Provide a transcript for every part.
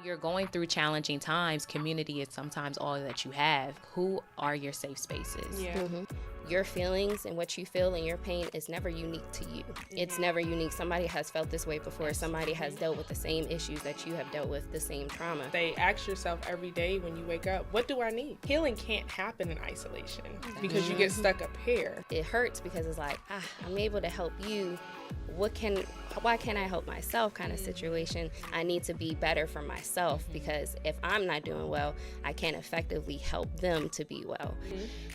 You're going through challenging times. Community is sometimes all that you have. Who are your safe spaces? Yeah. Mm-hmm. Your feelings and what you feel and your pain is never unique to you. Mm-hmm. It's never unique. Somebody has felt this way before. Somebody has dealt with the same issues that you have dealt with, the same trauma. They ask yourself every day when you wake up, what do I need? Healing can't happen in isolation because you get stuck up here. It hurts because it's like, I'm able to help you. Why can't I help myself kind of situation? I need to be better for myself because if I'm not doing well, I can't effectively help them to be well.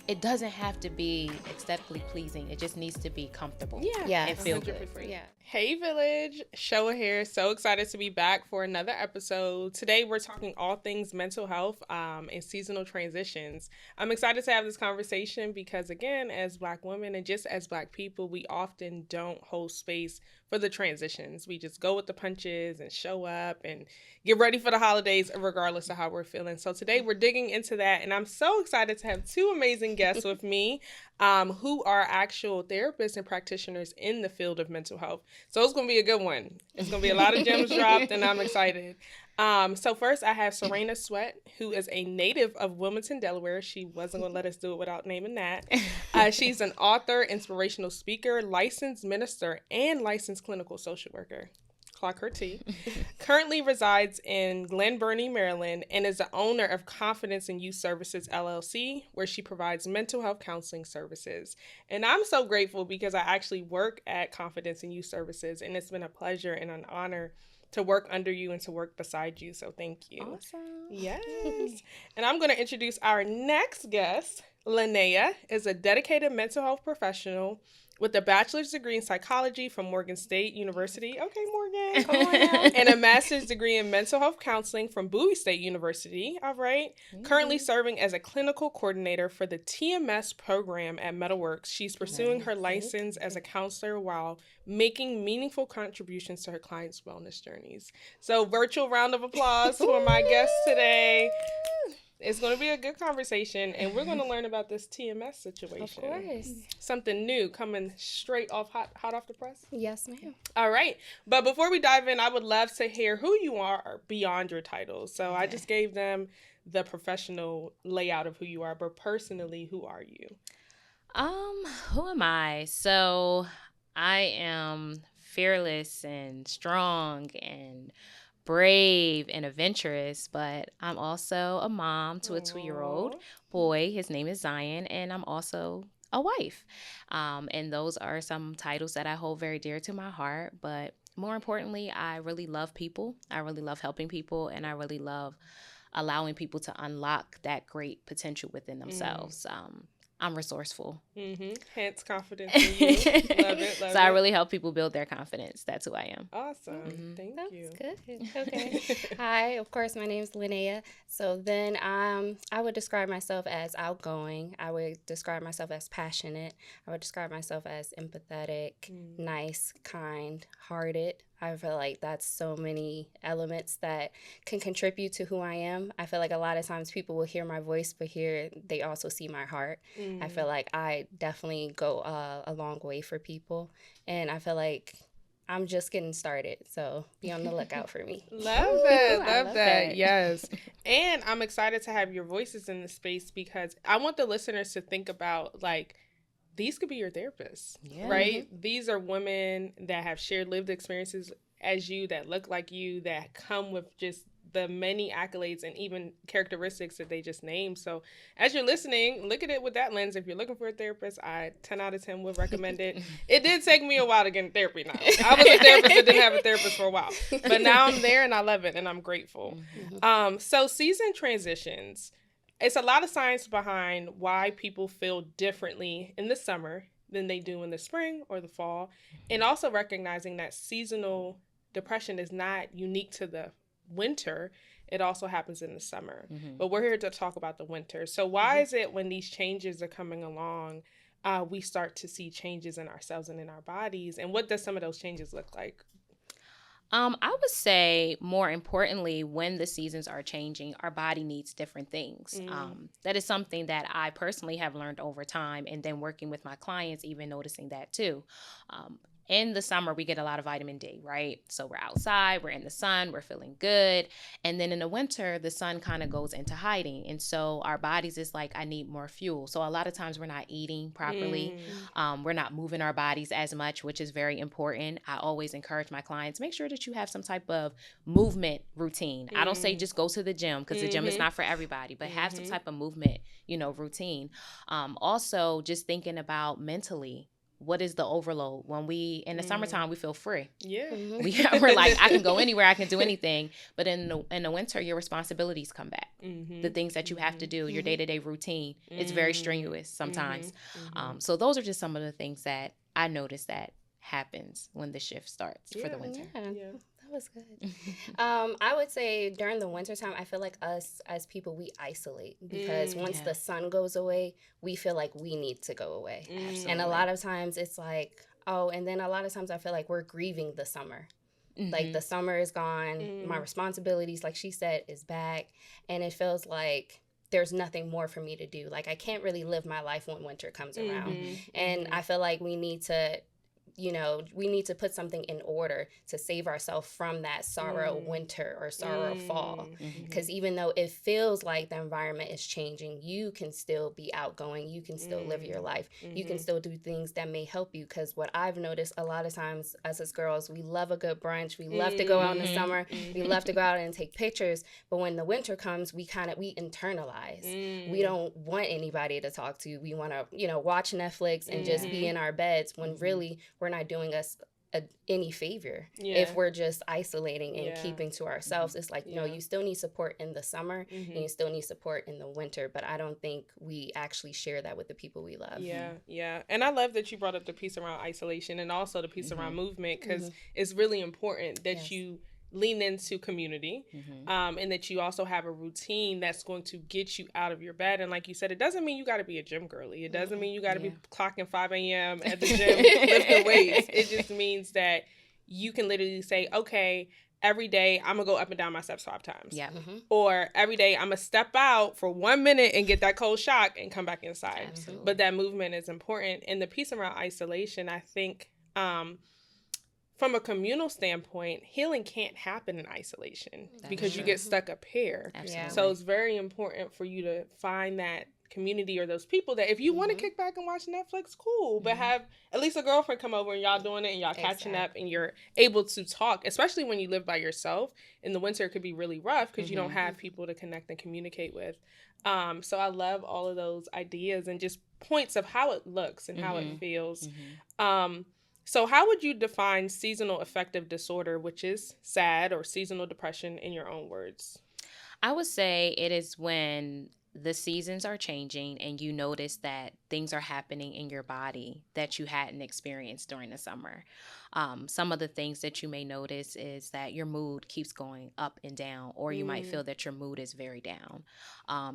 It doesn't have to be aesthetically pleasing. It just needs to be comfortable. Yeah. And feel 100%. good. Yeah. Hey Village, Shoa here. So excited to be back for another episode. Today we're talking all things mental health and seasonal transitions. I'm excited to have this conversation because again, as Black women and just as Black people, we often don't hold space for the transitions. We just go with the punches and show up and get ready for the holidays regardless of how we're feeling. So today we're digging into that and I'm so excited to have two amazing guests with me who are actual therapists and practitioners in the field of mental health. So it's going to be a good one. It's going to be a lot of gems dropped and I'm excited. So first I have Sorena Sweatt, who is a native of Wilmington, Delaware. She wasn't going to let us do it without naming that. She's an author, inspirational speaker, licensed minister, and licensed clinical social worker. Clock her T. Currently resides in Glen Burnie, Maryland, and is the owner of Confidence in Youth Services, LLC, where she provides mental health counseling services. And I'm so grateful because I actually work at Confidence in Youth Services, and it's been a pleasure and an honor to work under you and to work beside you. So thank you. Awesome. Yes. And I'm going to introduce our next guest. Lanaya is a dedicated mental health professional with a bachelor's degree in psychology from Morgan State University. Okay, Morgan. Come on now. And a master's degree in mental health counseling from Bowie State University. All right. Currently serving as a clinical coordinator for the TMS program at Metalworks. She's pursuing her license as a counselor while making meaningful contributions to her clients' wellness journeys. So virtual round of applause for my guest today. It's going to be a good conversation, and we're going to learn about this TMS situation. Of course. Something new coming straight off, hot off the press. Yes, ma'am. All right. But before we dive in, I would love to hear who you are beyond your titles. So I just gave them the professional layout of who you are, but personally, who are you? Who am I? So I am fearless and strong and brave and adventurous, but I'm also a mom to a 2-year-old boy. His name is Zion, and I'm also a wife. And those are some titles that I hold very dear to my heart. But more importantly, I really love people. I really love helping people, and I really love allowing people to unlock that great potential within themselves. I'm resourceful. Hence confidence in you. Love it. So I really help people build their confidence. That's who I am. Awesome. Thank you. That's good. Okay. Hi, of course, my name is Lanaya. So then I would describe myself as outgoing. I would describe myself as passionate. I would describe myself as empathetic, nice, kind, hearted. I feel like that's so many elements that can contribute to who I am. I feel like a lot of times people will hear my voice, but here they also see my heart. I feel like I definitely go a long way for people. And I feel like I'm just getting started. So be on the lookout for me. Love that. Love that. Yes. And I'm excited to have your voices in the space because I want the listeners to think about like, these could be your therapists, right? These are women that have shared lived experiences as you, that look like you, that come with just the many accolades and even characteristics that they just named. So as you're listening, look at it with that lens. If you're looking for a therapist, I 10 out of 10 would recommend it. It did take me a while to get in therapy now. I was a therapist that didn't have a therapist for a while. But now I'm there and I love it and I'm grateful. So season transitions. It's a lot of science behind why people feel differently in the summer than they do in the spring or the fall. And also recognizing that seasonal depression is not unique to the winter. It also happens in the summer. But we're here to talk about the winter. So why is it when these changes are coming along, we start to see changes in ourselves and in our bodies? And what does some of those changes look like? I would say more importantly, when the seasons are changing, our body needs different things. That is something that I personally have learned over time, and then working with my clients, even noticing that too. in the summer, we get a lot of vitamin D, right? So we're outside, we're in the sun, we're feeling good. And then in the winter, the sun kind of goes into hiding. And so our bodies is like, I need more fuel. So a lot of times we're not eating properly. We're not moving our bodies as much, which is very important. I always encourage my clients, make sure that you have some type of movement routine. I don't say just go to the gym, because the gym is not for everybody, but have some type of movement, routine. Also, just thinking about mentally, what is the overload? When we in the summertime, we feel free. Yeah. We're like, I can go anywhere, I can do anything. But in the winter, your responsibilities come back. The things that you have to do, your day-to-day routine, it's very strenuous sometimes. So those are just some of the things that I noticed that happens when the shift starts for the winter. Yeah. That was good. I would say during the wintertime, I feel like us as people, we isolate, because once the sun goes away, we feel like we need to go away. And a lot of times it's like, and then a lot of times I feel like we're grieving the summer. Like the summer is gone, my responsibilities, like she said, is back, and it feels like there's nothing more for me to do. Like I can't really live my life when winter comes around. And I feel like we need to put something in order to save ourselves from that sorrow winter or sorrow fall. Because even though it feels like the environment is changing, you can still be outgoing. You can still live your life. You can still do things that may help you. Because what I've noticed a lot of times, us as girls, we love a good brunch. We love to go out in the summer. We love to go out and take pictures. But when the winter comes, we internalize. We don't want anybody to talk to. We want to, watch Netflix and just be in our beds, when really we're not doing us any favor if we're just isolating and keeping to ourselves. It's like, no, you still need support in the summer and you still need support in the winter, but I don't think we actually share that with the people we love. Yeah. And I love that you brought up the piece around isolation and also the piece around movement, because it's really important that you lean into community, and that you also have a routine that's going to get you out of your bed. And like you said, it doesn't mean you got to be a gym girly. It doesn't mean you got to be clocking 5 a.m. at the gym lifting weights. It just means that you can literally say, okay, every day I'm going to go up and down my steps 5 times. Yeah. Or every day I'm going to step out for 1 minute and get that cold shock and come back inside. Absolutely. But that movement is important. And the piece around isolation, I think, from a communal standpoint, healing can't happen in isolation because you get stuck up here. Absolutely. So it's very important for you to find that community or those people that if you want to kick back and watch Netflix, cool, but have at least a girlfriend come over and y'all doing it and y'all catching up and you're able to talk, especially when you live by yourself. In the winter, it could be really rough because you don't have people to connect and communicate with. So I love all of those ideas and just points of how it looks and how it feels. So how would you define seasonal affective disorder, which is SAD, or seasonal depression, in your own words? I would say it is when the seasons are changing and you notice that things are happening in your body that you hadn't experienced during the summer. Some of the things that you may notice is that your mood keeps going up and down, or you might feel that your mood is very down.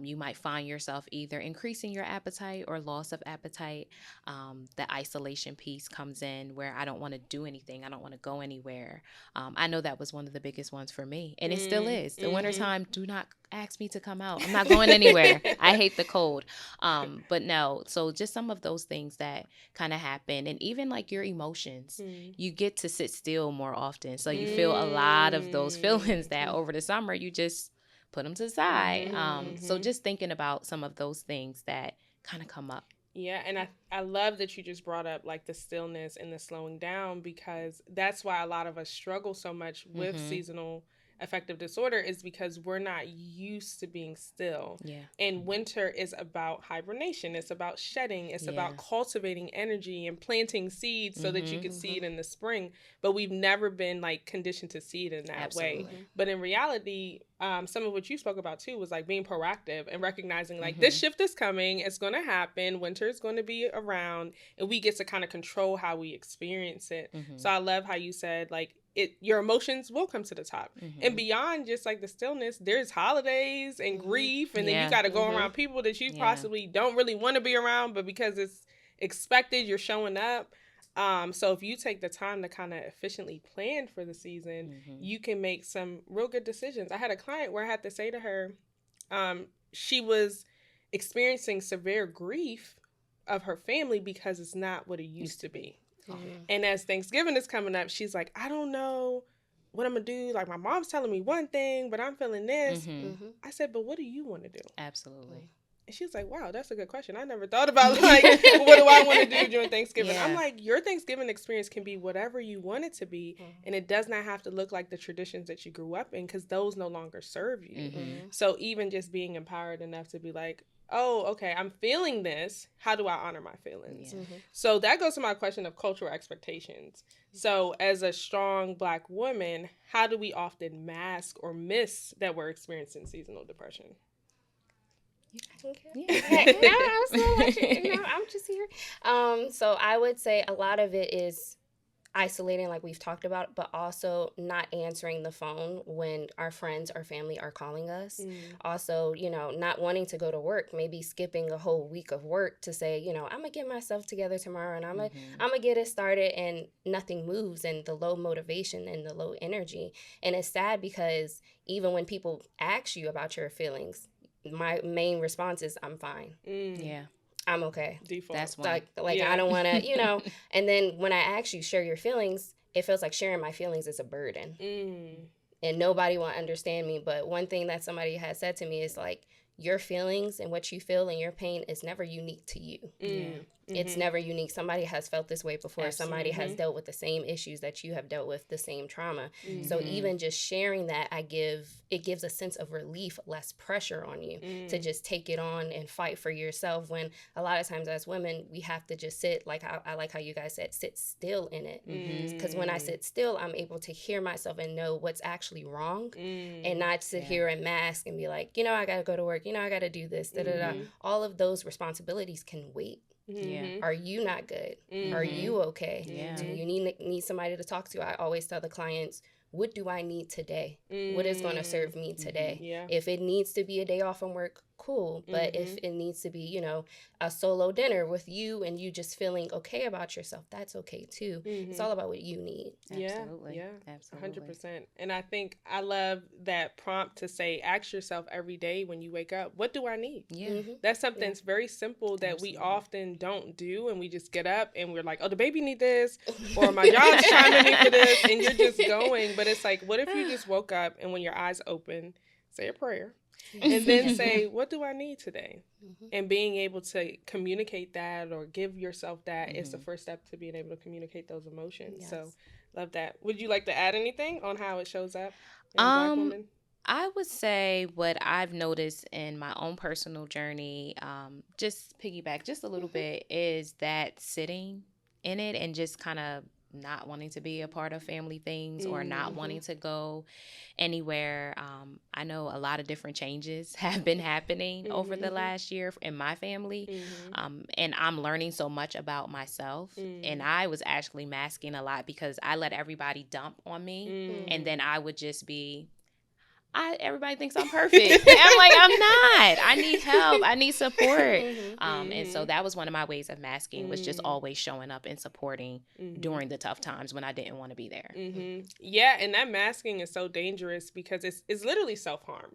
You might find yourself either increasing your appetite or loss of appetite. The isolation piece comes in where I don't want to do anything. I don't want to go anywhere. I know that was one of the biggest ones for me, and it still is. The wintertime, do not ask me to come out. I'm not going anywhere. I hate the cold. But no, so just some of those things that kind of happen, and even like your emotions, you get to sit still more often. So you feel a lot of those feelings that over the summer, you just put them to the side. So just thinking about some of those things that kind of come up. Yeah, and I love that you just brought up like the stillness and the slowing down, because that's why a lot of us struggle so much with seasonal affective disorder, is because we're not used to being still. Yeah. And winter is about hibernation. It's about shedding. It's about cultivating energy and planting seeds so that you can see it in the spring. But we've never been like conditioned to see it in that way. But in reality, some of what you spoke about too was like being proactive and recognizing like this shift is coming. It's going to happen. Winter is going to be around, and we get to kind of control how we experience it. So I love how you said like, your emotions will come to the top. And beyond just like the stillness, there's holidays and grief, and then you got to go around people that you possibly don't really want to be around, but because it's expected, you're showing up. So if you take the time to kind of efficiently plan for the season, you can make some real good decisions. I had a client where I had to say to her, she was experiencing severe grief of her family because it's not what it used to be. And as Thanksgiving is coming up, she's like, I don't know what I'm going to do. Like, my mom's telling me one thing, but I'm feeling this. I said, but what do you want to do? Absolutely. And she was like, wow, that's a good question. I never thought about, like, what do I want to do during Thanksgiving? I'm like, your Thanksgiving experience can be whatever you want it to be, and it does not have to look like the traditions that you grew up in, because those no longer serve you. So even just being empowered enough to be like, oh, okay, I'm feeling this. How do I honor my feelings? So that goes to my question of cultural expectations. So as a strong Black woman, how do we often mask or miss that we're experiencing seasonal depression? I'm just here. So I would say a lot of it is isolating, like we've talked about, but also not answering the phone when our friends or family are calling us. Also, not wanting to go to work, maybe skipping a whole week of work to say, I'm gonna get myself together tomorrow and I'm gonna get it started, and nothing moves, and the low motivation and the low energy. And it's sad because even when people ask you about your feelings, my main response is, I'm fine. Yeah. I'm okay. Default. That's one. Like I don't want to, and then when I actually share your feelings, it feels like sharing my feelings is a burden. And nobody will understand me. But one thing that somebody has said to me is like, your feelings and what you feel and your pain is never unique to you. It's never unique. Somebody has felt this way before. Absolutely. Somebody has dealt with the same issues that you have dealt with, the same trauma. So even just sharing that, it gives a sense of relief, less pressure on you to just take it on and fight for yourself, when a lot of times as women, we have to just sit, like I like how you guys said, sit still in it. Because when I sit still, I'm able to hear myself and know what's actually wrong, and not sit here and mask and be like, I got to go to work, I got to do this, All of those responsibilities can wait. Are you not good? Are you okay? Do you need somebody to talk to? I always tell the clients, what do I need today? What is going to serve me today? If it needs to be a day off from work, cool. But if it needs to be, a solo dinner with you and you just feeling okay about yourself, that's okay too. It's all about what you need. Absolutely. Yeah. Absolutely. 100%. And I think I love that prompt to say, ask yourself every day when you wake up, what do I need? That's something that's very simple that we often don't do. And we just get up and we're like, oh, the baby need this, or my job's chiming me for this. And you're just going. But it's like, what if you just woke up and when your eyes open, say a prayer, and then say, what do I need today? And being able to communicate that or give yourself that is the first step to being able to communicate those emotions. So love that. Would you like to add anything on how it shows up in Black women? I would say what I've noticed in my own personal journey, just piggyback just a little bit, is that sitting in it and just kind of not wanting to be a part of family things or not wanting to go anywhere. I know a lot of different changes have been happening over the last year in my family. And I'm learning so much about myself. And I was actually masking a lot because I let everybody dump on me. And then I would just be, everybody thinks I'm perfect. I'm like, I'm not. I need help. I need support. And so that was one of my ways of masking, was just always showing up and supporting during the tough times when I didn't want to be there. Yeah, and that masking is so dangerous because it's literally self-harm.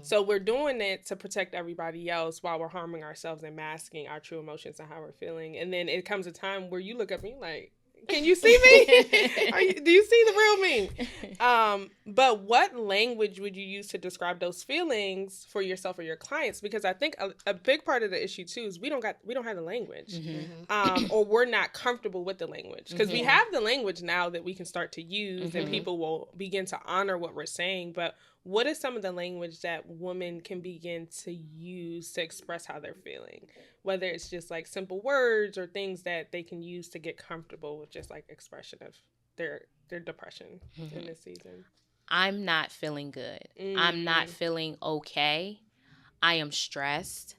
So we're doing it to protect everybody else while we're harming ourselves and masking our true emotions and how we're feeling. And then it comes a time where you look up and you're like, can you see me? Do you see the real me? But what language would you use to describe those feelings for yourself or your clients? Because I think a big part of the issue too is we don't have the language, or we're not comfortable with the language, because we have the language now that we can start to use, and people will begin to honor what we're saying. But what is some of the language that women can begin to use to express how they're feeling? Whether it's just like simple words or things that they can use to get comfortable with just like expression of their depression in this season. I'm not feeling good. I'm not feeling okay. I am stressed.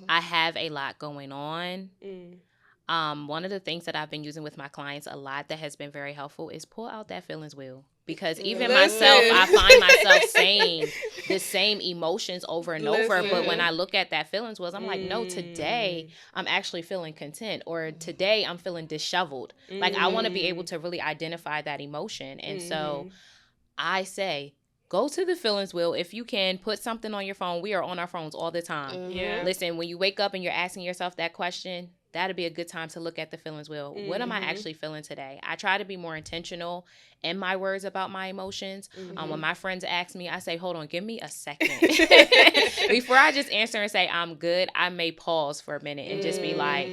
I have a lot going on. One of the things that I've been using with my clients a lot that has been very helpful is pull out that feelings wheel. Because even myself, I find myself saying the same emotions over and over. But when I look at that feelings wheel, I'm like, no, today I'm actually feeling content, or today I'm feeling disheveled. Like, I want to be able to really identify that emotion. And so I say, go to the feelings wheel. If you can, put something on your phone. We are on our phones all the time. Listen, when you wake up and you're asking yourself that question, that'd be a good time to look at the feelings wheel. What am I actually feeling today? I try to be more intentional in my words about my emotions. When my friends ask me, I say, hold on, give me a second. Before I just answer and say, I'm good, I may pause for a minute and just be like,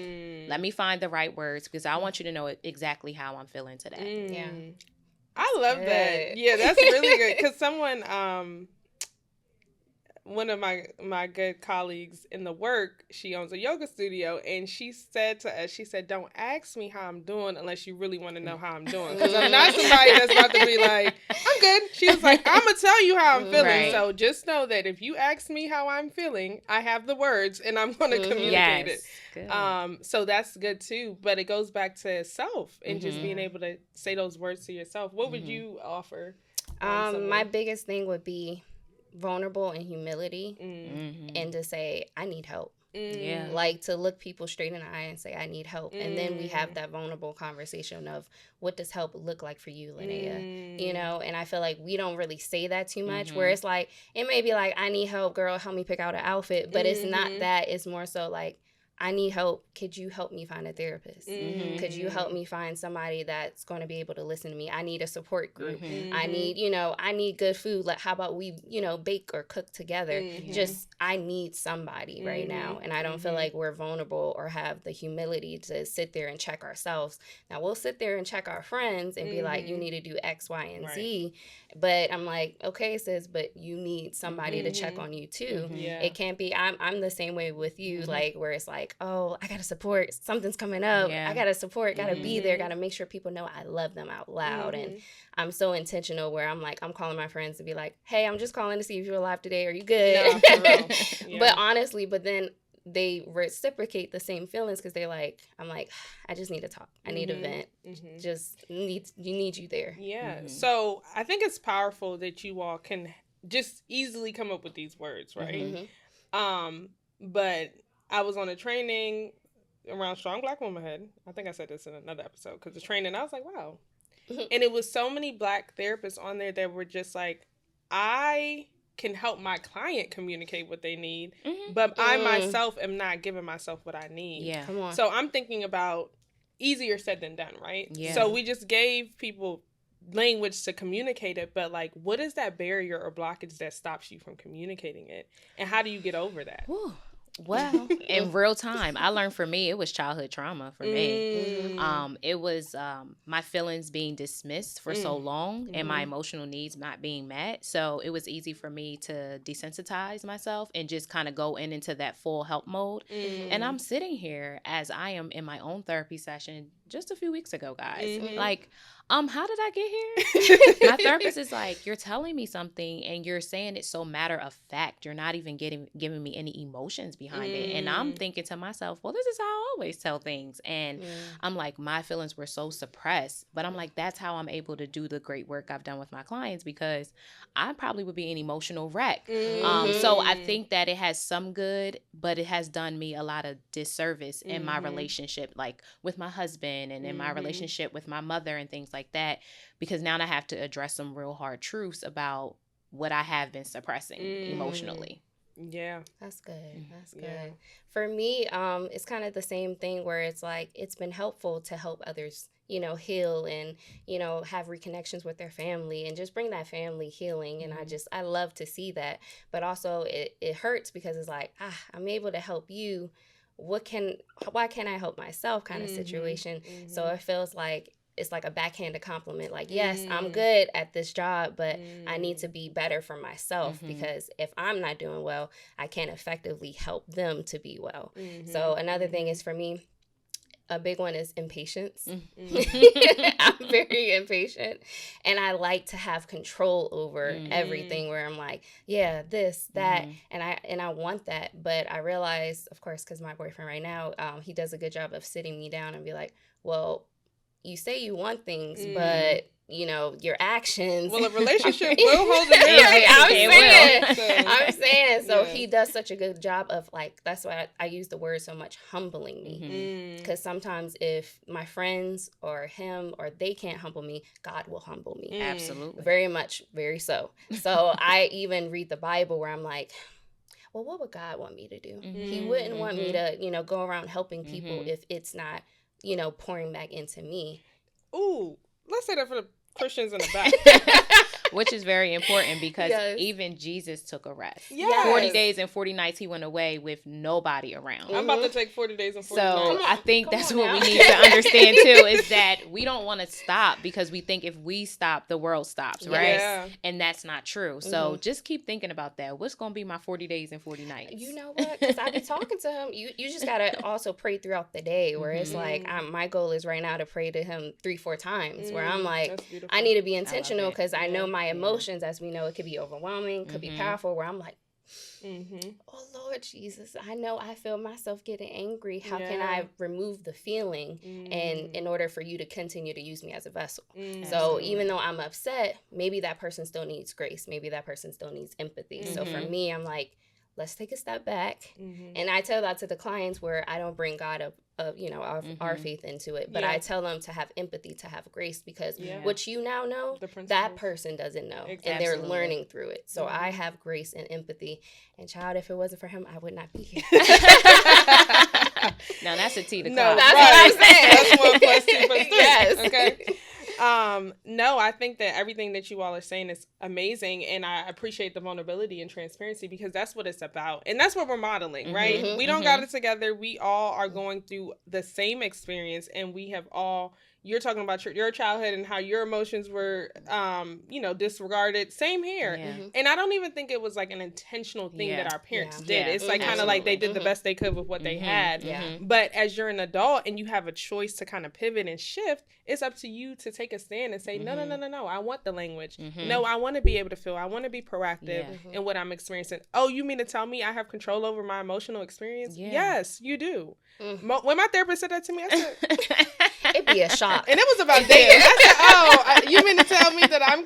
let me find the right words, because I want you to know exactly how I'm feeling today. Yeah. I love that. Yeah, that's really good. Because one of my good colleagues in the work, she owns a yoga studio, and she said to us, she said, don't ask me how I'm doing unless you really want to know how I'm doing, because I'm not somebody that's about to be like, I'm good. She was like, I'm gonna tell you how I'm feeling. Right. So just know that if you ask me how I'm feeling, I have the words and I'm gonna communicate it. Good. So that's good too, but it goes back to self and just being able to say those words to yourself. What would you offer? My biggest thing would be vulnerable and humility, and to say, I need help. Yeah. Like, to look people straight in the eye and say, I need help. And then we have that vulnerable conversation of, what does help look like for you, Lanaya? You know, and I feel like we don't really say that too much, where it's like, it may be like, I need help, girl, help me pick out an outfit. But it's not that. It's more so like, I need help. Could you help me find a therapist? Could you help me find somebody that's going to be able to listen to me? I need a support group. I need, I need good food. Like, how about we, bake or cook together? Just, I need somebody right now. And I don't feel like we're vulnerable or have the humility to sit there and check ourselves. Now, we'll sit there and check our friends and be like, you need to do X, Y, and Z. But I'm like, okay, sis, but you need somebody to check on you too. It can't be, I'm the same way with you, like, where it's like, oh, I got to support, something's coming up. I got to support, got to be there, got to make sure people know I love them out loud. And I'm so intentional where I'm like, I'm calling my friends to be like, hey, I'm just calling to see if you're alive today. Are you good? No, but honestly, but then they reciprocate the same feelings, because they're like, I'm like, I just need to talk. I need a vent. Just need you there. Yeah. So I think it's powerful that you all can just easily come up with these words, right? But I was on a training around Strong Black Womanhood. I think I said this in another episode, because the training, I was like, wow. And it was so many Black therapists on there that were just like, I can help my client communicate what they need, but I myself am not giving myself what I need. Yeah. Come on. So I'm thinking about easier said than done, right? Yeah. So we just gave people language to communicate it, but like, what is that barrier or blockage that stops you from communicating it? And how do you get over that? Whew. Well, in real time, I learned, for me, it was childhood trauma for me. It was my feelings being dismissed for so long and my emotional needs not being met. So it was easy for me to desensitize myself and just kind of go into that full help mode. And I'm sitting here as I am in my own therapy session just a few weeks ago, guys. Like, how did I get here? My therapist is like, you're telling me something and you're saying it so matter of fact. You're not even giving me any emotions behind it. And I'm thinking to myself, well, this is how I always tell things. And I'm like, my feelings were so suppressed. But I'm like, that's how I'm able to do the great work I've done with my clients, because I probably would be an emotional wreck. So I think that it has some good, but it has done me a lot of disservice in my relationship, like with my husband and in my relationship with my mother and things like that, because now I have to address some real hard truths about what I have been suppressing emotionally. Yeah. That's good. That's good. Yeah. For me, it's kind of the same thing where it's like, it's been helpful to help others, heal and, have reconnections with their family and just bring that family healing. And I love to see that. But also it hurts, because it's like, I'm able to help you. Why can't I help myself kind of situation? So it feels like it's like a backhanded compliment. Like, yes, I'm good at this job, but I need to be better for myself, because if I'm not doing well, I can't effectively help them to be well. So another thing is, for me, a big one is impatience. I'm very impatient, and I like to have control over everything, where I'm like, yeah, this, that, and I want that. But I realize, of course, because my boyfriend right now, he does a good job of sitting me down and be like, well, you say you want things, but your actions. Well, a relationship will hold the mirror. I'm saying. So he does such a good job of, like, that's why I use the word so much, humbling me. Because sometimes if my friends or him or they can't humble me, God will humble me. Absolutely. Very much, very so. So I even read the Bible where I'm like, well, what would God want me to do? Mm-hmm. He wouldn't want me to, go around helping people Mm-hmm. if it's not, pouring back into me. Ooh, let's say that for the Christians in the back. Which is very important because Yes. even Jesus took a rest. Yes. 40 days and 40 nights he went away with nobody around. I'm about to take 40 days and 40 So nights. I think that's come what on we now. need to understand too, is that we don't want to stop because we think if we stop, the world stops, right? Yeah. And that's not true. So just keep thinking about that. What's going to be my 40 days and 40 nights? You know what? Because I be talking to him. You just got to also pray throughout the day where it's like, my goal is right now to pray to him 3-4 times where I'm like, That's beautiful. I need to be intentional because I know Yeah. my emotions, as we know, it could be overwhelming, could be powerful, where I'm like, oh Lord Jesus, I know I feel myself getting angry. How can I remove the feeling and in order for you to continue to use me as a vessel? So even though I'm upset, maybe that person still needs grace. Maybe that person still needs empathy. So for me, I'm like, let's take a step back. And I tell that to the clients where I don't bring God up, our faith into it, but I tell them to have empathy, to have grace, because what you now know, that person doesn't know, and they're learning through it. So I have grace and empathy, and child, if it wasn't for him, I would not be here. Now that's a T to No, clock. That's right. what I'm saying. That's 1 plus 2 plus 3. Yes. Okay. No, I think that everything that you all are saying is amazing, and I appreciate the vulnerability and transparency because that's what it's about, and that's what we're modeling, right? We don't got it together. We all are going through the same experience, and we have all. You're talking about your childhood and how your emotions were, disregarded. Same here. Yeah. And I don't even think it was like an intentional thing that our parents did. Yeah. It's like kind of like they did the best they could with what they had. Yeah. But as you're an adult and you have a choice to kind of pivot and shift, it's up to you to take a stand and say, no, I want the language. No, I want to be able to feel. I want to be proactive in what I'm experiencing. Oh, you mean to tell me I have control over my emotional experience? Yeah. Yes, you do. When my therapist said that to me, I said... It'd be a shock. And it was about dating. I said, you mean to tell me that I'm...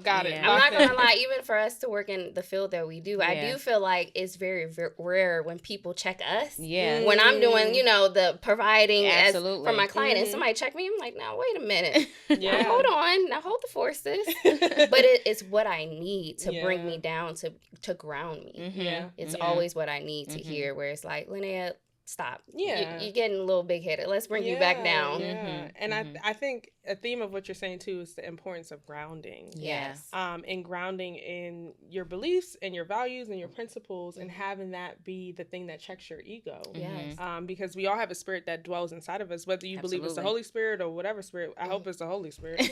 got it. Yeah. I'm not going to lie, even for us to work in the field that we do, I do feel like it's very, very rare when people check us. Yeah. When I'm doing, the providing Absolutely. for my client and somebody check me, I'm like, now, wait a minute. Yeah. Now, hold on. Now, hold the forces. But it's what I need to bring me down, to ground me. Yeah. It's always what I need to hear, where it's like, Linnea, stop. Yeah. You're getting a little big-headed. Let's bring you back down. Yeah. And I think a theme of what you're saying, too, is the importance of grounding. Yes. And grounding in your beliefs and your values and your principles and having that be the thing that checks your ego. Yes. Because we all have a spirit that dwells inside of us, whether you believe it's the Holy Spirit or whatever spirit. I hope it's the Holy Spirit.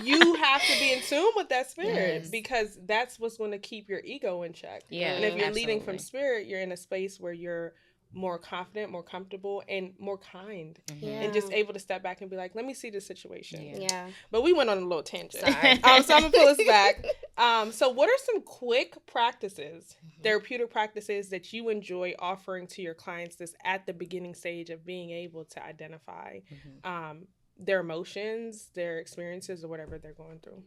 You have to be in tune with that spirit because that's what's going to keep your ego in check. Yeah. And if you're leading from spirit, you're in a space where you're more confident, more comfortable, and more kind. And just able to step back and be like, let me see the situation. Yeah. But we went on a little tangent. Sorry. So I'm going to pull us back. So what are some quick practices, therapeutic practices that you enjoy offering to your clients that's at the beginning stage of being able to identify their emotions, their experiences, or whatever they're going through?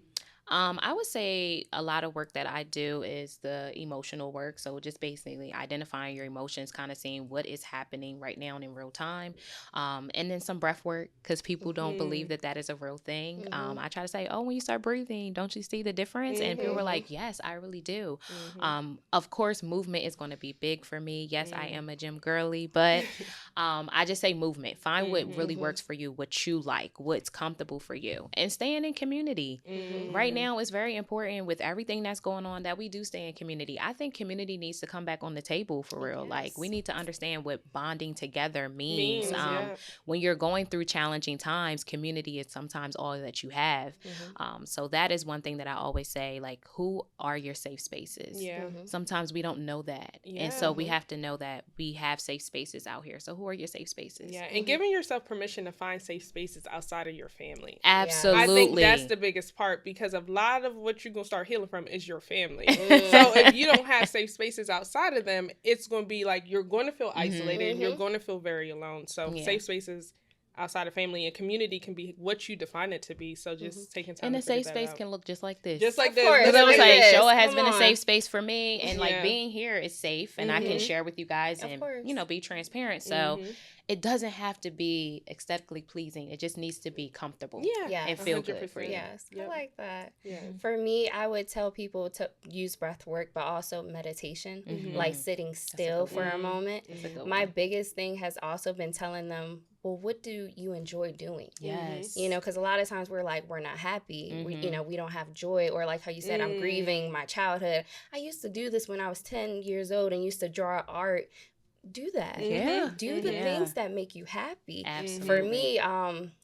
I would say a lot of work that I do is the emotional work. So just basically identifying your emotions, kind of seeing what is happening right now and in real time. And then some breath work because people don't believe that is a real thing. I try to say, oh, when you start breathing, don't you see the difference? And people were like, yes, I really do. Of course, movement is going to be big for me. Yes, I am a gym girly, but I just say movement. Find what really works for you, what you like, what's comfortable for you, and staying in community. Right now, it's very important with everything that's going on that we do stay in community. I think community needs to come back on the table for real. Like, we need to understand what bonding together means. When you're going through challenging times, community is sometimes all that you have. So that is one thing that I always say, like, who are your safe spaces? Sometimes we don't know that. And so we have to know that we have safe spaces out here. So who are your safe spaces? And giving yourself permission to find safe spaces outside of your family. Absolutely. I think that's the biggest part because a lot of what you're going to start healing from is your family. So if you don't have safe spaces outside of them, it's going to be like you're going to feel isolated. You're going to feel very alone. So safe spaces outside of family, and community can be what you define it to be. So just taking time and to a safe figure space that out. can look just like this. Just like this. course. Because I was Literally. like, Yes, Shoa has come been a on. safe space for me, and like Yeah. being here is safe, and I can share with you guys and course. you know be transparent. So it doesn't have to be aesthetically pleasing. It just needs to be comfortable. Yeah. and feel good for 100%. you. Yes, I Yep. like that. Yeah. For me, I would tell people to use breath work, but also meditation, like sitting still for a moment. That's a good My one. biggest thing has also been telling them, well, what do you enjoy doing? Yes. You know, because a lot of times we're like, we're not happy. We, you know, we don't have joy. Or like how you said, I'm grieving my childhood. I used to do this when I was 10 years old and used to draw art. Do that. Yeah. Do the things that make you happy. Absolutely. For me,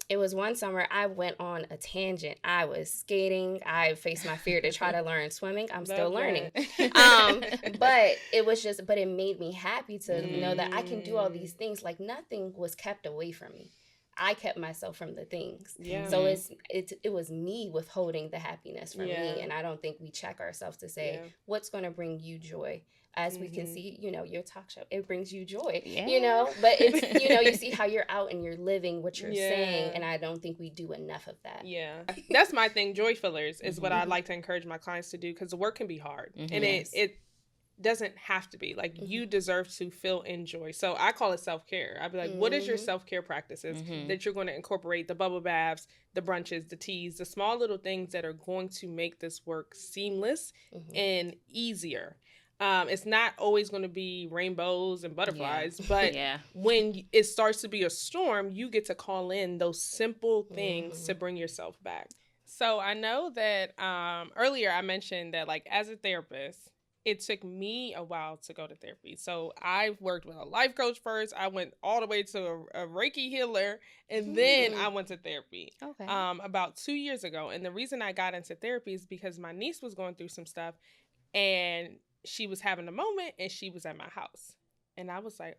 it was one summer I went on a tangent. I was skating. I faced my fear to try to learn swimming. I'm still learning. But it made me happy to know that I can do all these things. Like nothing was kept away from me. I kept myself from the things. Yeah. So it was me withholding the happiness from me. And I don't think we check ourselves to say, what's going to bring you joy? As we can see, you know, your talk show, it brings you joy, you know, but it's, you know, you see how you're out and you're living what you're saying. And I don't think we do enough of that. Yeah. That's my thing. Joy fillers is what I like to encourage my clients to do, because the work can be hard and it doesn't have to be. Like you deserve to feel in joy. So I call it self-care. I'd be like, what is your self-care practices that you're going to incorporate? The bubble baths, the brunches, the teas, the small little things that are going to make this work seamless and easier. It's not always going to be rainbows and butterflies, but when it starts to be a storm, you get to call in those simple things to bring yourself back. So I know that earlier I mentioned that, like, as a therapist, it took me a while to go to therapy. So I've worked with a life coach first. I went all the way to a Reiki healer, and then I went to therapy about 2 years ago. And the reason I got into therapy is because my niece was going through some stuff, and she was having a moment, and she was at my house. And I was like,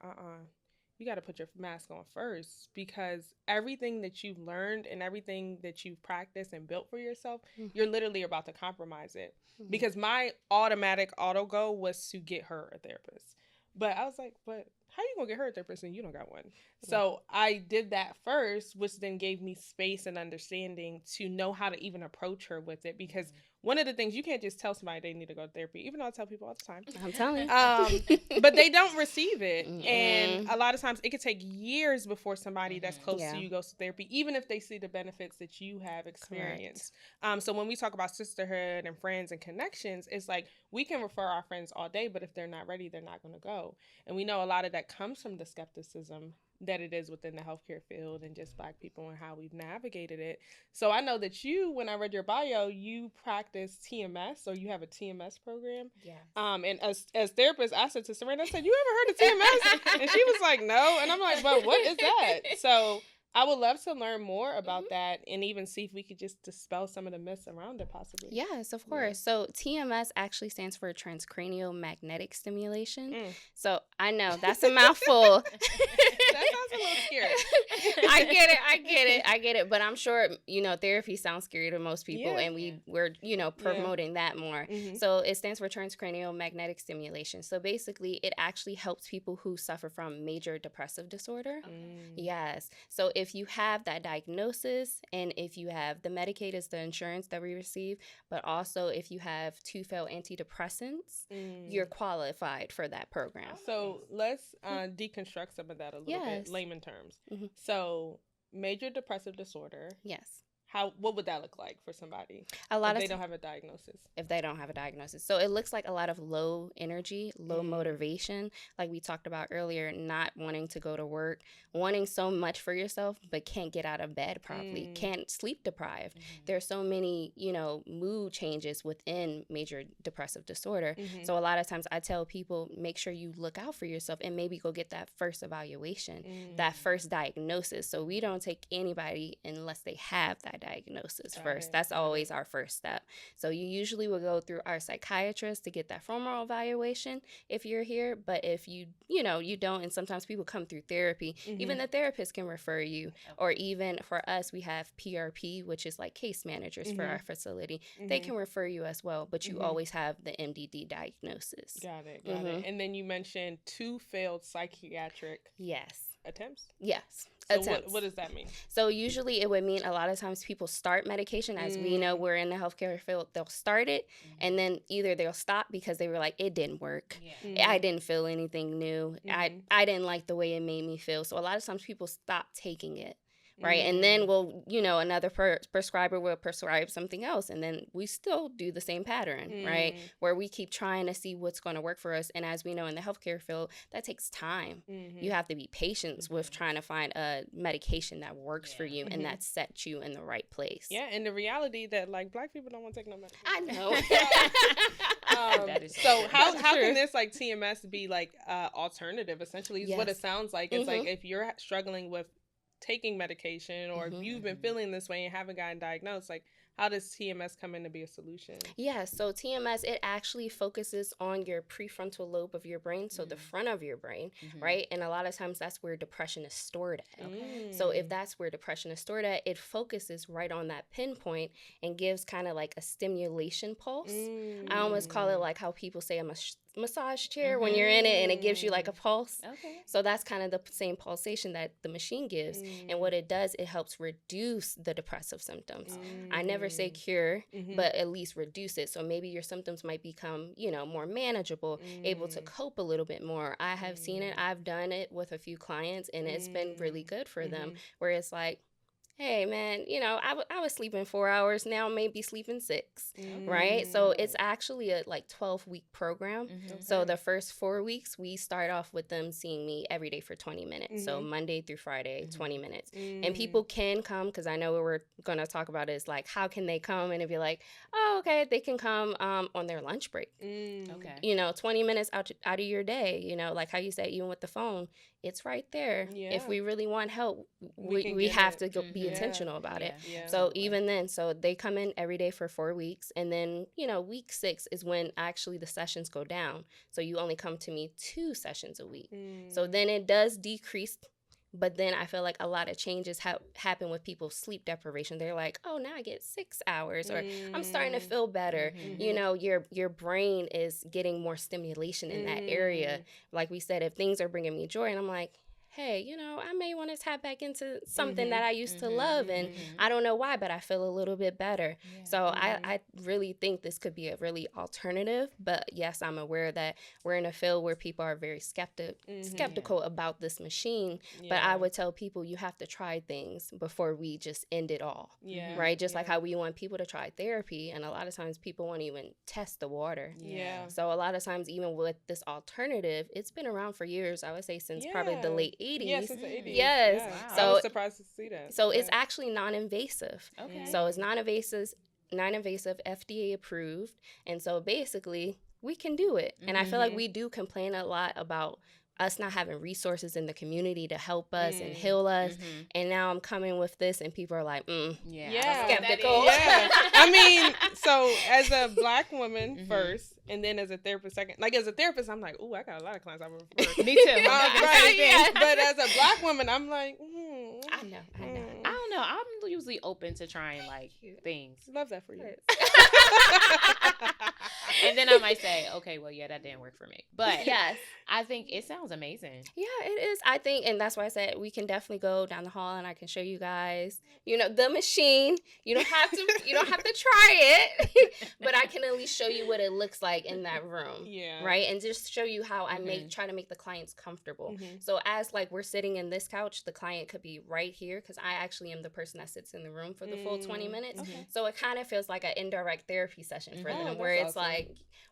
you got to put your mask on first, because everything that you've learned and everything that you've practiced and built for yourself, you're literally about to compromise it. Because my automatic auto go was to get her a therapist. But I was like, but how you gonna get her a therapist and you don't got one? So I did that first, which then gave me space and understanding to know how to even approach her with it. Because one of the things, you can't just tell somebody they need to go to therapy, even though I tell people all the time. I'm telling you. But they don't receive it. And a lot of times it could take years before somebody that's close to you goes to therapy, even if they see the benefits that you have experienced. So when we talk about sisterhood and friends and connections, it's like we can refer our friends all day, but if they're not ready, they're not going to go. And we know a lot of that comes from the skepticism that it is within the healthcare field and just Black people and how we've navigated it. So I know that you, when I read your bio, you practice TMS, or you have a TMS program. Yeah. And as therapists, I said to Sorena, I said, you ever heard of TMS? And she was like, no. And I'm like, but what is that? So I would love to learn more about that, and even see if we could just dispel some of the myths around it, possibly. Yes, of course. So TMS actually stands for transcranial magnetic stimulation. So I know that's a mouthful. That sounds a little scary. I get it. But I'm sure, you know, therapy sounds scary to most people, and we're, you know, promoting that more. So it stands for transcranial magnetic stimulation. So basically, it actually helps people who suffer from major depressive disorder. Yes. So if you have that diagnosis, and if you have the Medicaid is the insurance that we receive, but also if you have 2 failed antidepressants, you're qualified for that program. So let's deconstruct some of that a little bit, layman terms. So major depressive disorder. Yes. What would that look like for somebody if they don't have a diagnosis? If they don't have a diagnosis. So it looks like a lot of low energy, low motivation, like we talked about earlier, not wanting to go to work, wanting so much for yourself, but can't get out of bed properly, can't sleep deprived. There's so many, you know, mood changes within major depressive disorder. So a lot of times I tell people, make sure you look out for yourself and maybe go get that first evaluation, that first diagnosis. So we don't take anybody unless they have that diagnosis first. That's always our first step. So you usually will go through our psychiatrist to get that formal evaluation if you're here. But if you don't, and sometimes people come through therapy, even the therapist can refer you. Or even for us, we have PRP, which is like case managers for our facility. They can refer you as well, but you always have the MDD diagnosis. Got it. And then you mentioned 2 failed psychiatric attempts? Yes. So Attempts. what does that mean? So usually it would mean a lot of times people start medication. As we know, we're in the healthcare field. They'll start it, and then either they'll stop because they were like, it didn't work. I didn't feel anything new. I didn't like the way it made me feel. So a lot of times people stop taking it. Right. And then another prescriber will prescribe something else. And then we still do the same pattern, right? Where we keep trying to see what's going to work for us. And as we know in the healthcare field, that takes time. You have to be patient with trying to find a medication that works for you and that sets you in the right place. Yeah. And the reality that like Black people don't want to take no medication. I know. That is so how can this like TMS be like alternative essentially is what it sounds like. It's like if you're struggling with taking medication or if you've been feeling this way and haven't gotten diagnosed, like how does TMS come in to be a solution? Yeah, so TMS, it actually focuses on your prefrontal lobe of your brain, so the front of your brain, right? And a lot of times that's where depression is stored at. So if that's where depression is stored at, it focuses right on that pinpoint and gives kind of like a stimulation pulse. I almost call it like how people say a massage chair when you're in it and it gives you like a pulse. So that's kind of the same pulsation that the machine gives. And what it does, it helps reduce the depressive symptoms. I never say cure, but at least reduce it. So maybe your symptoms might become, more manageable, able to cope a little bit more. I have seen it. I've done it with a few clients and it's been really good for them, where it's like, hey, man, I was sleeping 4 hours. Now maybe sleeping 6, right? So it's actually a 12-week program. So the first 4 weeks, we start off with them seeing me every day for 20 minutes. So Monday through Friday, 20 minutes. And people can come, because I know what we're going to talk about is like, how can they come? And it'd be like, oh, okay, they can come on their lunch break. Okay. 20 minutes out of your day, like how you said, even with the phone, it's right there. Yeah. If we really want help, we have to be intentional about it. So even then, so they come in every day for 4 weeks. And then, week 6 is when actually the sessions go down. So you only come to me 2 sessions a week. So then it does decrease. But then I feel like a lot of changes happen with people's sleep deprivation. They're like, oh, now I get 6 hours, or I'm starting to feel better. Your brain is getting more stimulation in that area. Like we said, if things are bringing me joy, and I'm like, hey, I may want to tap back into something that I used to love, and I don't know why, but I feel a little bit better. So I really think this could be a really alternative. But yes, I'm aware that we're in a field where people are very skeptical about this machine. But I would tell people you have to try things before we just end it all. Right? Just like how we want people to try therapy, and a lot of times people won't even test the water. So a lot of times, even with this alternative, it's been around for years. I would say since probably the late 80s. Yeah, since the 80s. Yes. Yeah. So I was surprised to see that. So it's actually non-invasive. Okay. So it's non-invasive, FDA approved. And so basically we can do it. And I feel like we do complain a lot about us not having resources in the community to help us and heal us. And now I'm coming with this and people are like, skeptical. Yeah. I mean, so as a Black woman first, and then as a therapist second. Like as a therapist, I'm like, ooh, I got a lot of clients I refer. Me too. Right. But as a Black woman, I'm like, I know. I don't know. I'm usually open to trying like things. Love that for you. And then I might say, okay, well, yeah, that didn't work for me. But yes, I think it sounds amazing. Yeah, it is. I think, and that's why I said we can definitely go down the hall and I can show you guys, the machine. You don't have to try it, but I can at least show you what it looks like in that room. Yeah. Right. And just show you how I try to make the clients comfortable. So as like we're sitting in this couch, the client could be right here because I actually am the person that sits in the room for the full 20 minutes. Okay. So it kind of feels like an indirect therapy session for them, where it's awesome.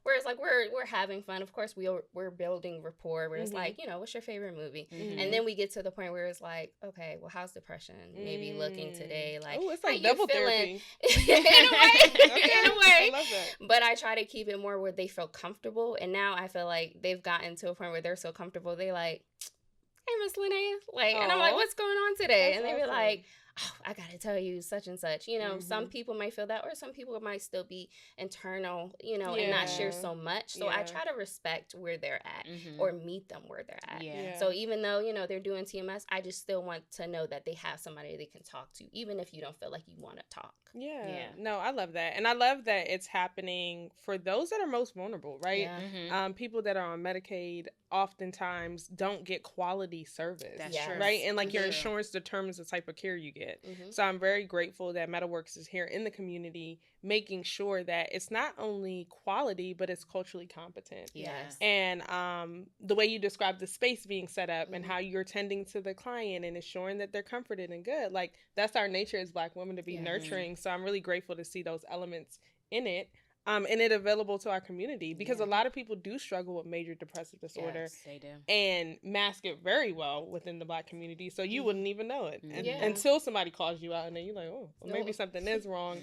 We're having fun. Of course, we're building rapport. Where it's like, what's your favorite movie? And then we get to the point where it's like, okay, well, how's depression maybe looking today? Like, it's like double therapy. in a way. I love that. But I try to keep it more where they feel comfortable. And now I feel like they've gotten to a point where they're so comfortable. They like, hey, Miss Lanaya, and I'm like, what's going on today? That's and they be like, oh, I got to tell you such and such. Some people might feel that, or some people might still be internal, and not share so much. So I try to respect where they're at or meet them where they're at. Yeah. So even though, they're doing TMS, I just still want to know that they have somebody they can talk to, even if you don't feel like you want to talk. Yeah. No, I love that. And I love that it's happening for those that are most vulnerable, right? Yeah. People that are on Medicaid oftentimes don't get quality service. That's true. Right? And like your insurance determines the type of care you get. So I'm very grateful that MetaWorks is here in the community, making sure that it's not only quality, but it's culturally competent. Yes. And the way you describe the space being set up and how you're tending to the client and ensuring that they're comforted and good. Like, that's our nature as Black women, to be nurturing. So I'm really grateful to see those elements in it. And it available to our community, because a lot of people do struggle with major depressive disorder. Yes, they do. And mask it very well within the Black community. So you wouldn't even know it until somebody calls you out, and then you're like, oh, well, maybe something is wrong.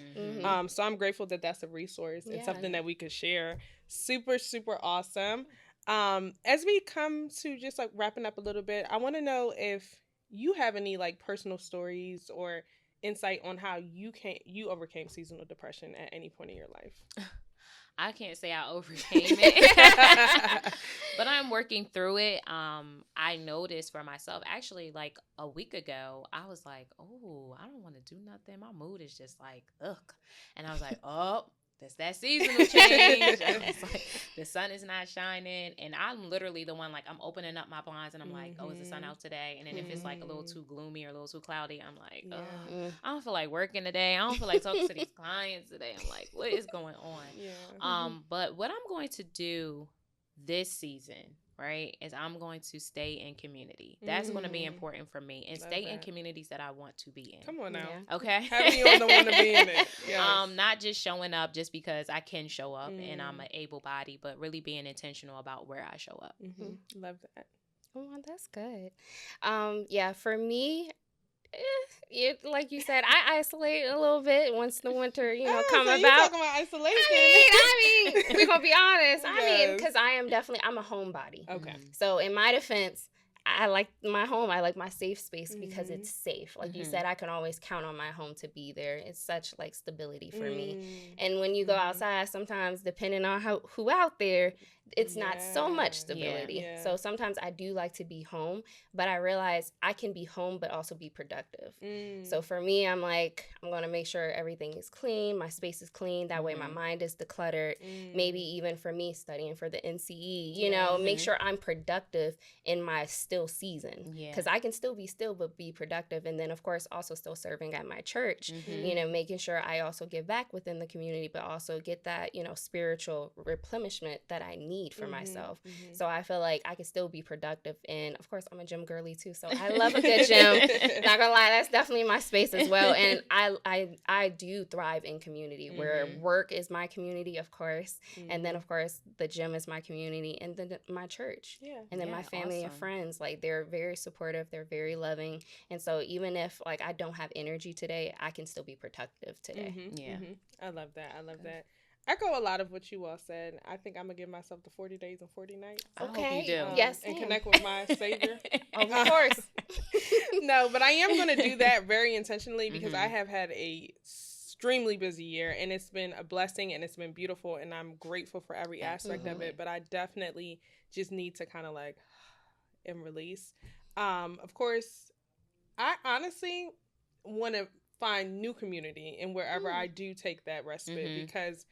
So I'm grateful that that's a resource and something that we could share. Super, super awesome. As we come to just like wrapping up a little bit, I want to know if you have any like personal stories or insight on how you overcame seasonal depression at any point in your life. I can't say I overcame it, but I'm working through it. I noticed for myself, actually, like a week ago, I was like, oh, I don't want to do nothing. My mood is just like, ugh. And I was like, oh, that's that seasonal change. I was like, the sun is not shining. And I'm literally the one, like, I'm opening up my blinds and I'm like, oh, is the sun out today? And then if it's like a little too gloomy or a little too cloudy, I'm like, oh, I don't feel like working today. I don't feel like talking to these clients today. I'm like, what is going on? But what I'm going to do this season, right, is I'm going to stay in community. That's going to be important for me, and stay in communities that I want to be in. Come on now. Okay. Having you on the one to be in it. Yes. Not just showing up just because I can show up and I'm an able body, but really being intentional about where I show up. Love that. Oh, that's good. For me, like you said, I isolate a little bit once the winter, come so about. You talking about isolation? I mean, we're gonna be honest. Because I'm a homebody. Okay. So in my defense, I like my home. I like my safe space because it's safe. Like you said, I can always count on my home to be there. It's such like stability for me. And when you go outside, sometimes depending on who out there, it's not so much stability. Yeah. So sometimes I do like to be home, but I realize I can be home but also be productive. So for me, I'm like, I'm going to make sure everything is clean, my space is clean. That way my mind is decluttered. Maybe even for me studying for the NCE, make sure I'm productive in my still season. Because I can still be still but be productive. And then, of course, also still serving at my church, making sure I also give back within the community, but also get that, spiritual replenishment that I need for myself. So I feel like I can still be productive. And of course, I'm a gym girly too, so I love a good gym. Not gonna lie, that's definitely my space as well. And I do thrive in community where work is my community, of course, and then of course the gym is my community, and then my church, and then my family and friends. Like, they're very supportive, they're very loving, and so even if like I don't have energy today, I can still be productive today. I love that. I love that. Echo a lot of what you all said. I think I'm going to give myself the 40 days and 40 nights. Okay. I hope you do. Yes. And connect with my Savior. Of course. No, but I am going to do that very intentionally because I have had a extremely busy year, and it's been a blessing and it's been beautiful, and I'm grateful for every aspect of it, but I definitely just need to kind of like and release. Of course, I honestly want to find new community in wherever I do take that respite because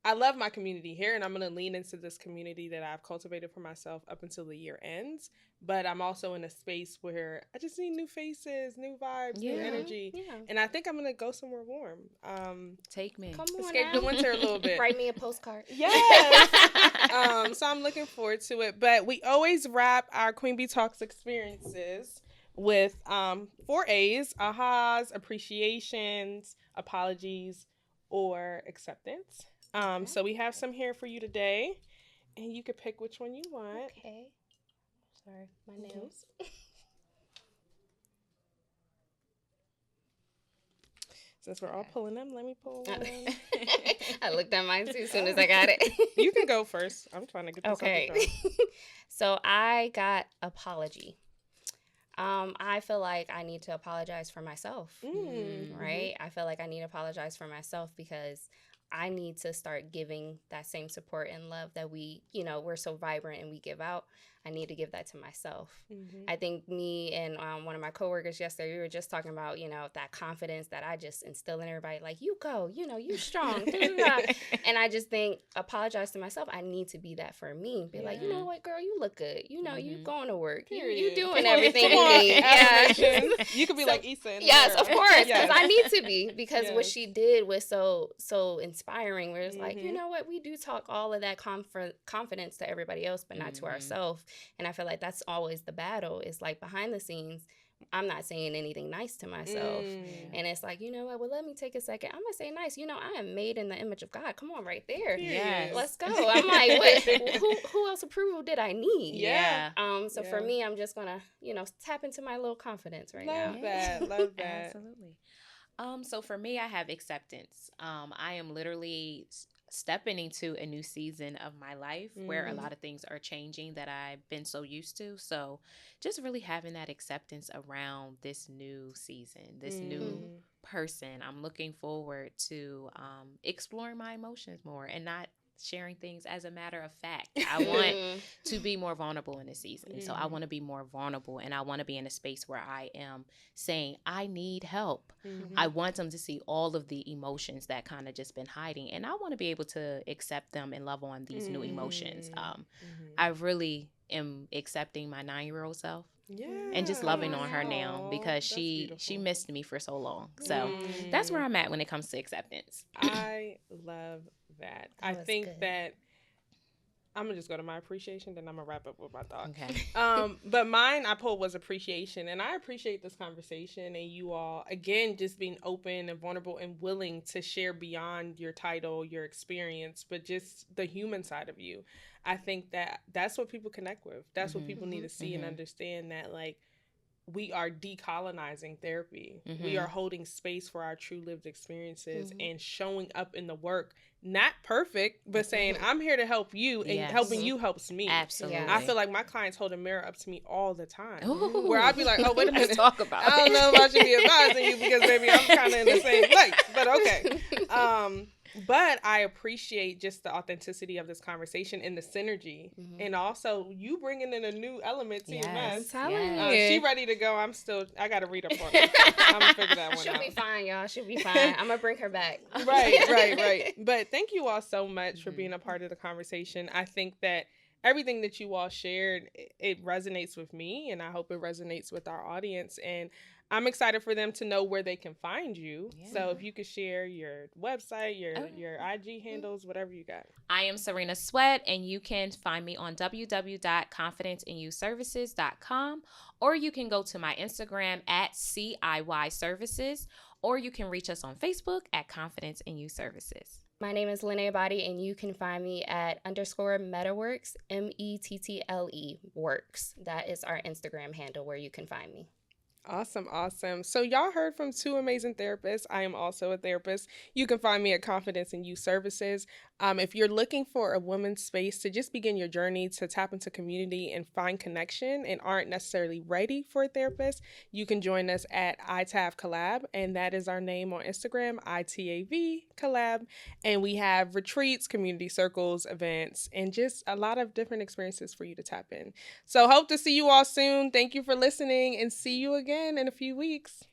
I love my community here, and I'm going to lean into this community that I've cultivated for myself up until the year ends. But I'm also in a space where I just need new faces, new vibes, new energy. And I think I'm going to go somewhere warm. Take me. Come on escape now. the winter a little bit. Write me a postcard. Yes. So I'm looking forward to it. But we always wrap our Queen B.E.E Talks experiences with 4 A's: ahas, appreciations, apologies, or acceptance. So we have some here for you today, and you can pick which one you want. Okay. Sorry, my nails. Since we're all pulling them, let me pull one. I looked at mine too as soon as I got it. You can go first. I'm trying to get this okay. So I got apology. I feel like I need to apologize for myself, Mm-hmm. right? I feel like I need to apologize for myself because I need to start giving that same support and love that we're so vibrant and we give out. I need to give that to myself. Mm-hmm. I think me and one of my coworkers yesterday, we were just talking about, that confidence that I just instill in everybody, like, you go, you strong. And I just think, apologize to myself. I need to be that for me. Be like, you know what, girl, you look good. You going to work. You doing everything you need. Yeah. You could be like Issa. Yes, of course, because Yes. I need to be, because what Yes. she did was so inspiring, where it's like, you Mhm. know what, we do talk all of that confidence to everybody else, but not to ourselves. And I feel like that's always the battle. It's like behind the scenes, I'm not saying anything nice to myself. And it's like, you know what, well, let me take a second. I'm going to say nice. I am made in the image of God. Come on, right there. Yes. Let's go. I'm like, what? Who else approval did I need? Yeah. So for me, I'm just going to, tap into my little confidence right now. Love that. Love that. Absolutely. So for me, I have acceptance. I am literally stepping into a new season of my life where a lot of things are changing that I've been so used to. So just really having that acceptance around this new season, this new person. I'm looking forward to exploring my emotions more and not sharing things as a matter of fact. I want to be more vulnerable in this season. So I want to be more vulnerable, and I want to be in a space where I am saying I need help. I want them to see all of the emotions that kind of just been hiding, and I want to be able to accept them and love on these new emotions. I really am accepting my 9-year-old self. Yeah. And just loving on her now, because she missed me for so long. So that's where I'm at when it comes to acceptance. I love that. I think good. that I'm gonna just go to my appreciation, then I'm gonna wrap up with my thought. Okay. But mine I pulled was appreciation, and I appreciate this conversation and you all again just being open and vulnerable and willing to share beyond your title, your experience, but just the human side of you. I think that that's what people connect with. That's what people need to see and understand, that like we are decolonizing therapy. We are holding space for our true lived experiences and showing up in the work, not perfect, but saying, I'm here to help you, and helping you helps me. Absolutely. I feel like my clients hold a mirror up to me all the time. Ooh. Where I'd be like, oh, wait a minute. Let's talk about I don't know if I should be advising you because maybe I'm kind of in the same place, but okay. But I appreciate just the authenticity of this conversation and the synergy, and also you bringing in a new element to your mess. She ready to go. I got to read up on it. I'm gonna figure that one out. She'll be fine, y'all. She'll be fine. I'm gonna bring her back. Right. But thank you all so much for being a part of the conversation. I think that everything that you all shared, it resonates with me, and I hope it resonates with our audience. And I'm excited for them to know where they can find you. Yeah. So if you could share your website, your IG handles, whatever you got. I am Sorena Sweatt, and you can find me on www.confidenceinyouservices.com, or you can go to my Instagram at CIY Services, or you can reach us on Facebook at Confidence in You Services. My name is Lanaya Body, and you can find me at _MetaWorks, METTLE Works. That is our Instagram handle where you can find me. Awesome. So y'all heard from two amazing therapists. I am also a therapist. You can find me at Confidence in You Services. If you're looking for a woman's space to just begin your journey to tap into community and find connection and aren't necessarily ready for a therapist, you can join us at ITAV Collab, and that is our name on Instagram, ITAV Collab. And we have retreats, community circles, events, and just a lot of different experiences for you to tap in. So hope to see you all soon. Thank you for listening, and see you again in a few weeks.